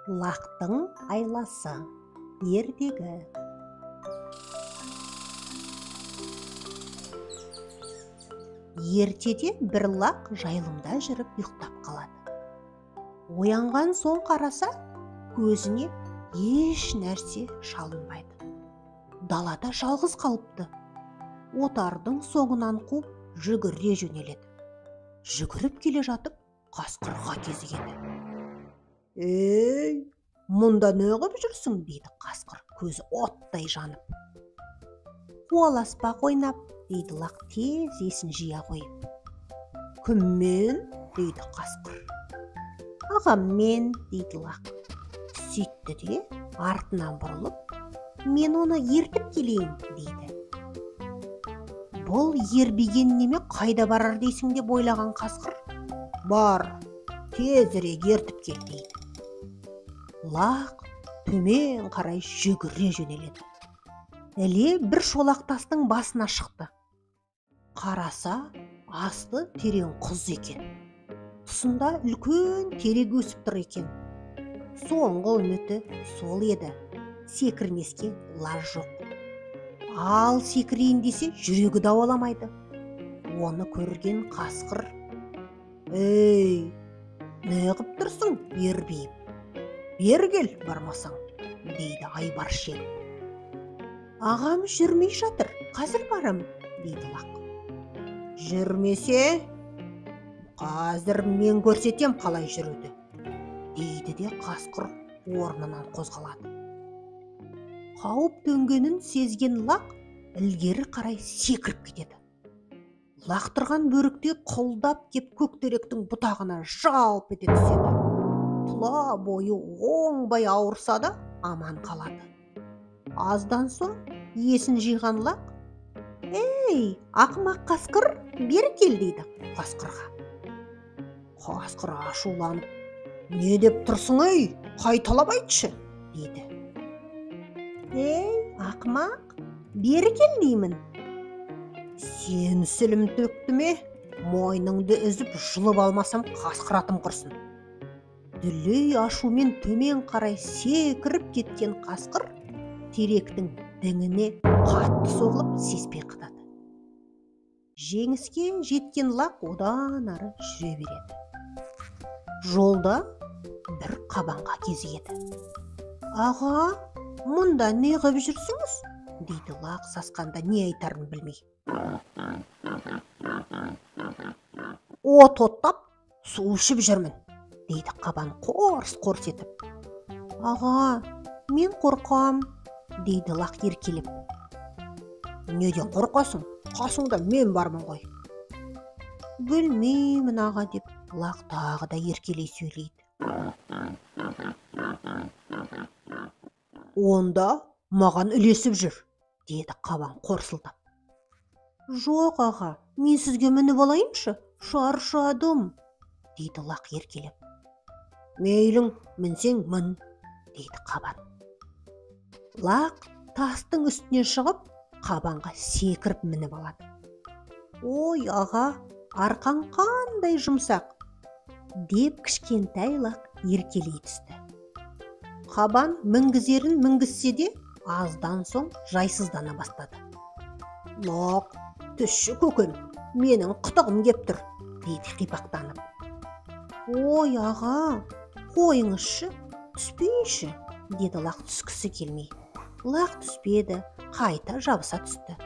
Лақтың айласы ертегі. Ертеде бір лақ жайылымда жүріп ұйықтап қалады. Оянған соң қараса, көзіне еш нәрсе шалынбайды. Далада жалғыз қалыпты. Отардың соңынан қуып жүгіре жөнеледі. Жүгіріп келе жатып, қасқырға кезігеді. «Ей, мұнда неғып жүрсің?» дейді қасқыр, көзі оттай жанып. «Қуаласпақ ойнап», дейді лақ тез есін жия қойып. «Кіммен?» дейді қасқыр. «Ағаммен», дейді лақ. Сөйтті де артынан бұрылып, «Мен оны ертіп келейін», дейді. Бұл ербеген неме қайда барар дейсің деп ойлаған қасқыр, «Бар, тезірек ертіп кел», дейді. Лақ төмен қарай жүгіре жөнеледі. Іле бір шолақ тастың басына шықты. Қараса, асты терең құз екен. Тұсында үлкен терек өсіп тұр екен. Соңғы үміті сол еді. Секірмеске лаж жоқ. Ал секірейін десе жүрегі дауаламайды. Оны көрген қасқыр, «Ей, неғып тұрсың, ербиіп? Бері кел, бармасаң», дейді айбар шегіп. «Ағам жүрмей жатыр, қазір барам», дейді лақ. «Жүрмесе, қазір мен көрсетем қалай жүруді», дейді де қасқыр орнынан қозғалады. Қауіп төнгенін сезген лақ ілгері қарай секіріп кетеді. Лақтырған бөрікте құлдап кеп көктеректің бұтағына жалп ете түседі. Тұла бойы оңбай ауырса да аман қалады. Аздан соң есін жиған лақ, «Ей, ақымақ қасқыр, бері кел», дейді қасқырға. Қасқыр ашуланып, «Не деп тұрсың, ей, қайталап айтшы», дейді. «Ей, ақымақ, бері кел деймін». «Сен сілім төкті ме? Мойныңды үзіп жұлып алмасам қасқыр атым құрсын». Дүлей ашумен төмен қарай секіріп кеткен қасқыр теректің діңіне қатты соғылып сеспей қалады. Жеңіске жеткен лақ одан ары жүре береді. Жолда бір қабанға кезігеді. «Аға, мұнда не ғып жүрсіңіз?» дейді лақ сасқанда не айтарын білмей. «От оттап, су ішіп жүрмін», дейді қабан қорс-қорс етіп. «Аға, мен қорқам», дейді лақ еркелеп. «Неден қорқасың? Қасыңда мен бармын ғой». «Білмеймін, аға», деп лақ тағы да еркелей сөйлейді. «Онда маған үлесіп жүр», деді қабан қорсылдап. «Жоқ, аға, мен сізге мініп алайыншы, шаршадым», дейді лақ еркелеп. «Мейлің, мінсең мін», дейді қабан. Лақ тастың үстіне шығып, қабанға секіріп мініп алады. «Ой, аға, арқан қандай жұмсақ», деп кішкентай лақ еркелей түсті. Қабан мінгізерін мінгізсе де, аздан соң жайсыздана бастады. «Лақ, түсші көкем, менің қытығым кеп тұр», дейді қипақтанып. «Ой, аға, қойыңызшы, түспейші», деді лақ түскісі келмей. Лақ түспеді, қайта жабыса түсті.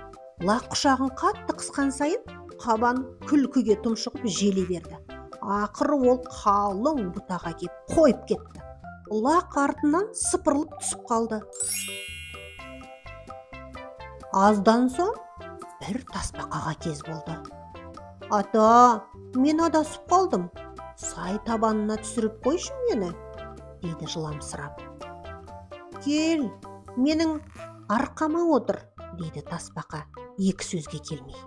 Лақ құшағын қатты қысқан сайын, қабан күлкіге тұмшығып желе берді. Ақыры ол қалың бұтаға кеп қойып кетті. Лақ артынан сыпырылып түсіп қалды. Аздан соң бір тасбақаға кез болды. «Ата, мен адасып қалдым. Сай табанына түсіріп қойшы мені», дейді жыламсырап. «Кел, менің арқама отыр», дейді тасбақа екі сөзге келмей.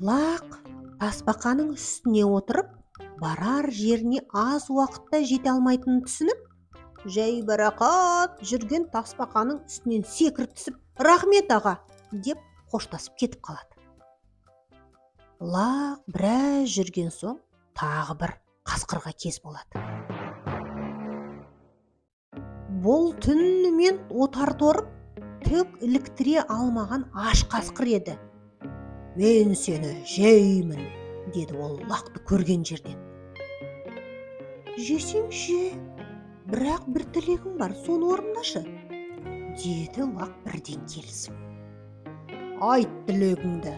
Лақ тасбақаның үстіне отырып, барар жеріне аз уақытта жете алмайтынын түсініп, жай барақат жүрген тасбақаның үстінен секіріп түсіп, «Рахмет, аға», деп қоштасып кетіп қалады. Лақ біраз жүрген соң тағы бір қасқырға кез болады. бұл түнімен отар торып, түк іліктіре алмаған аш қасқыр еді. «Мен сені жеймін», деді ол лақты көрген жерден. «Жесең же, бірақ бір тілегім бар, соны орындашы», деді лақ бірден келісіп. «Айт тілегіңді».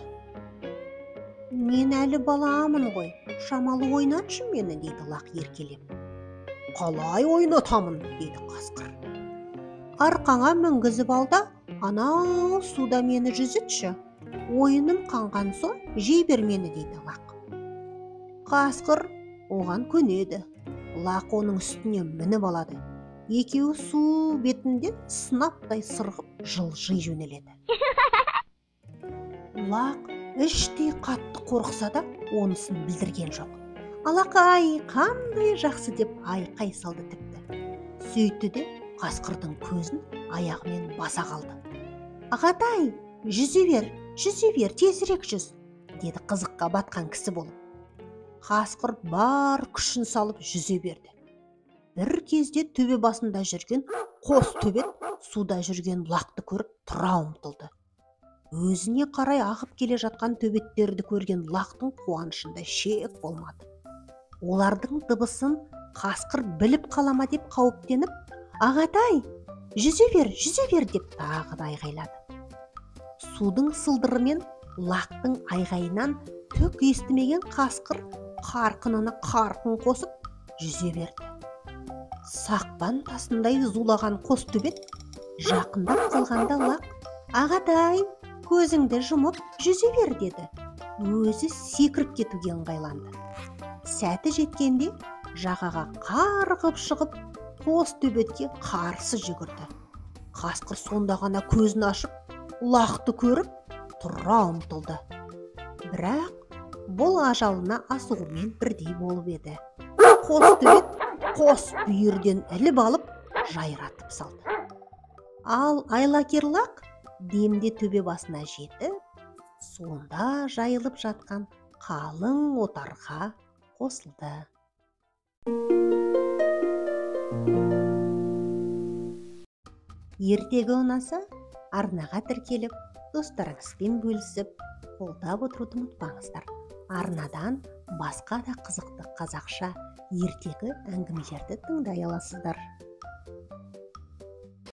«Мен әлі баламын ғой, шамалы ойнатшы мені», деді лақ еркелеп. «Қалай ойнатамын?» деді қасқыр. «Арқаңа мінгізіп ал да, анау суда мені жүзітші. Ойыным қанған соң жей бер мені», дейді лақ. Қасқыр оған көнеді. Лақ оның үстіне мініп алады. Екеуі су бетінде сынаптай сырғып жылжи жөнеледі. Лақ іштей қатты қорықса да, онысын білдірген жоқ. «Алақай, қандай жақсы» деп айқай салды тіпті. Сөйтті де қасқырдың көзін аяғымен баса қалды. «Ағатай, жүзе бер, тезірек жүз», деді қызыққа батқан кісі болып. Қасқыр бар күшін салып жүзе берді. Бір кезде төбе басында жүрген қос төбет суда жүрген лақты көріп тұра ұмтылды. Өзіне қарай ағып келе жатқан төбеттерді көрген лақтың қуанышында шек болмады. Олардың дыбысын қасқыр біліп қалама деп қауіптеніп, «Ағатай, жүзе бер» деп тағы да айғайлады. Судың сылдырымен лақтың айғайынан түк естімеген қасқыр қарқынына қарқын қосып жүзе берді. Сақпан тасындай зулаған қос төбет жақындап қалғанда лақ «Ағатай, көзіңді жұмып жүзе бер» деді. Өзі секіріп кетуге ыңғайланды. Сәті жеткенде жағаға қарғып шығып, қос төбетке қарсы жүгірді. Қасқыр сонда ғана көзін ашып, лақты көріп, тұра ұмтылды. Бірақ бұл ажалына асығумен бірдей болып еді. Қос төбет қос бүйірден іліп алып, жайратып салды. Ал айлакер лақ демде төбе басына жетіп, сонда жайылып жатқан қалың отарға қосылды. Ертегі ұнаса, арнаға тіркеліп, достарыңызбен бөлісіп, қолдап отыруды ұмытпаңыздар. Арнадан басқа да қызықты қазақша ертегі әңгімелерді тыңдай аласыздар.